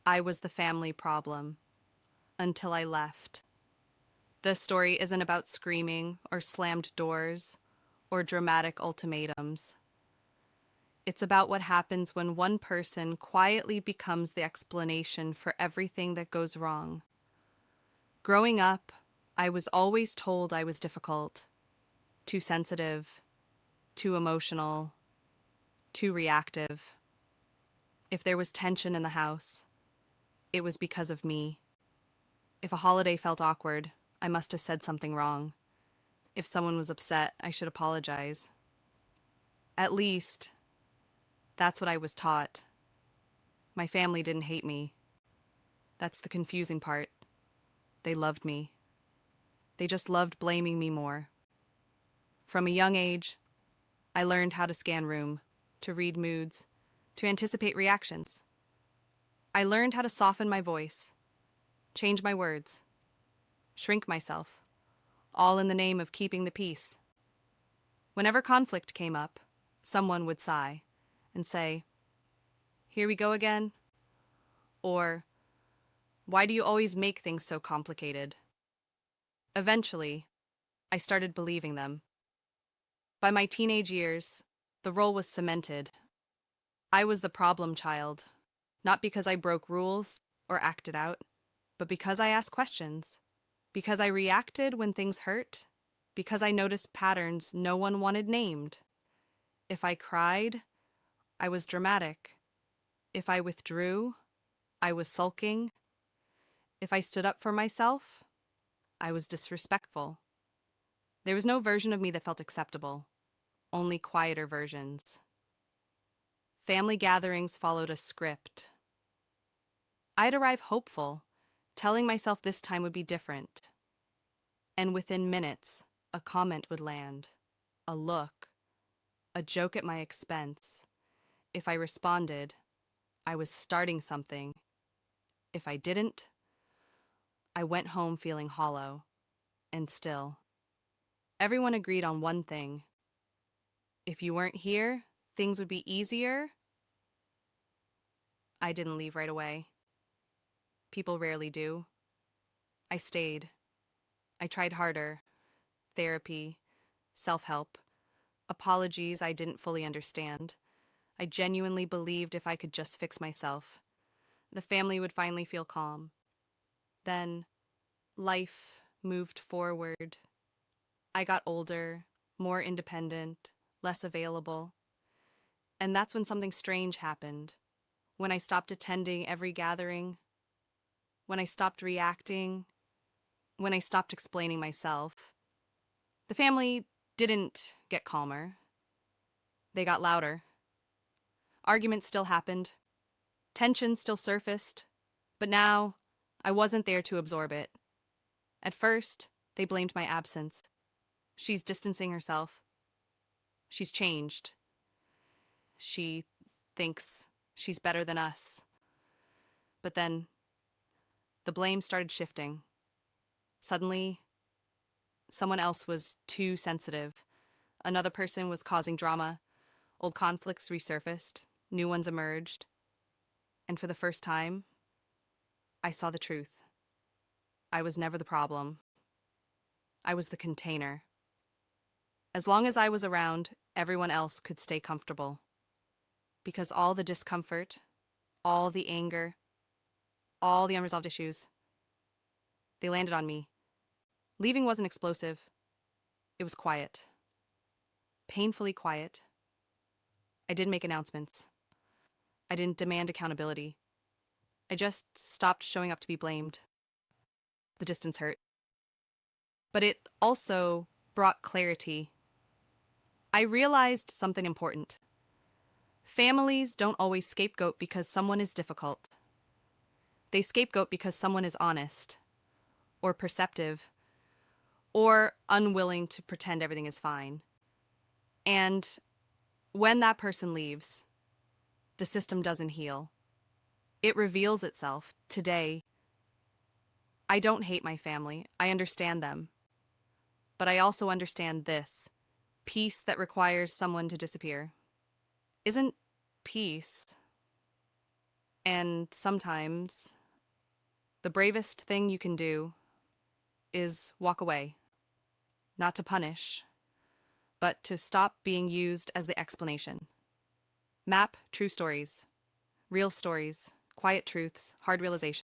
I was the family problem until I left. This story isn't about screaming or slammed doors or dramatic ultimatums. It's about what happens when one person quietly becomes the explanation for everything that goes wrong. Growing up, I was always told I was difficult, too sensitive, too emotional, too reactive. If there was tension in the house, it was because of me. If a holiday felt awkward, I must have said something wrong. If someone was upset, I should apologize. At least, that's what I was taught. My family didn't hate me. That's the confusing part. They loved me. They just loved blaming me more. From a young age, I learned how to scan room, to read moods, to anticipate reactions. I learned how to soften my voice, change my words, shrink myself, all in the name of keeping the peace. Whenever conflict came up, someone would sigh and say, "Here we go again," or "Why do you always make things so complicated?" Eventually, I started believing them. By my teenage years, the role was cemented. I was the problem child, not because I broke rules or acted out, but because I asked questions, because I reacted when things hurt, because I noticed patterns no one wanted named. If I cried, I was dramatic. If I withdrew, I was sulking. If I stood up for myself, I was disrespectful. There was no version of me that felt acceptable, only quieter versions. Family gatherings followed a script. I'd arrive hopeful, telling myself this time would be different. And within minutes, a comment would land, a look, a joke at my expense. If I responded, I was starting something. If I didn't, I went home feeling hollow and still. Everyone agreed on one thing. If you weren't here, things would be easier. I didn't leave right away. People rarely do. I stayed. I tried harder. Therapy, self-help, apologies I didn't fully understand. I genuinely believed if I could just fix myself, the family would finally feel calm. Then, life moved forward. I got older, more independent, less available. And that's when something strange happened. When I stopped attending every gathering, when I stopped reacting, when I stopped explaining myself. The family didn't get calmer. They got louder. Arguments still happened. Tension still surfaced. But now, I wasn't there to absorb it. At first, they blamed my absence. She's distancing herself. She's changed. She thinks she's better than us. But then, the blame started shifting. Suddenly, someone else was too sensitive. Another person was causing drama. Old conflicts resurfaced. New ones emerged. And for the first time, I saw the truth. I was never the problem. I was the container. As long as I was around, everyone else could stay comfortable. Because all the discomfort, all the anger, all the unresolved issues, they landed on me. Leaving wasn't explosive. It was quiet. Painfully quiet. I didn't make announcements. I didn't demand accountability. I just stopped showing up to be blamed. The distance hurt. But it also brought clarity. I realized something important. Families don't always scapegoat because someone is difficult. They scapegoat because someone is honest, or perceptive, or unwilling to pretend everything is fine. And when that person leaves, the system doesn't heal. It reveals itself. Today, I don't hate my family. I understand them. But I also understand this. Peace that requires someone to disappear isn't peace. And sometimes the bravest thing you can do is walk away, not to punish, but to stop being used as the explanation. Map true stories, real stories, quiet truths, hard realizations.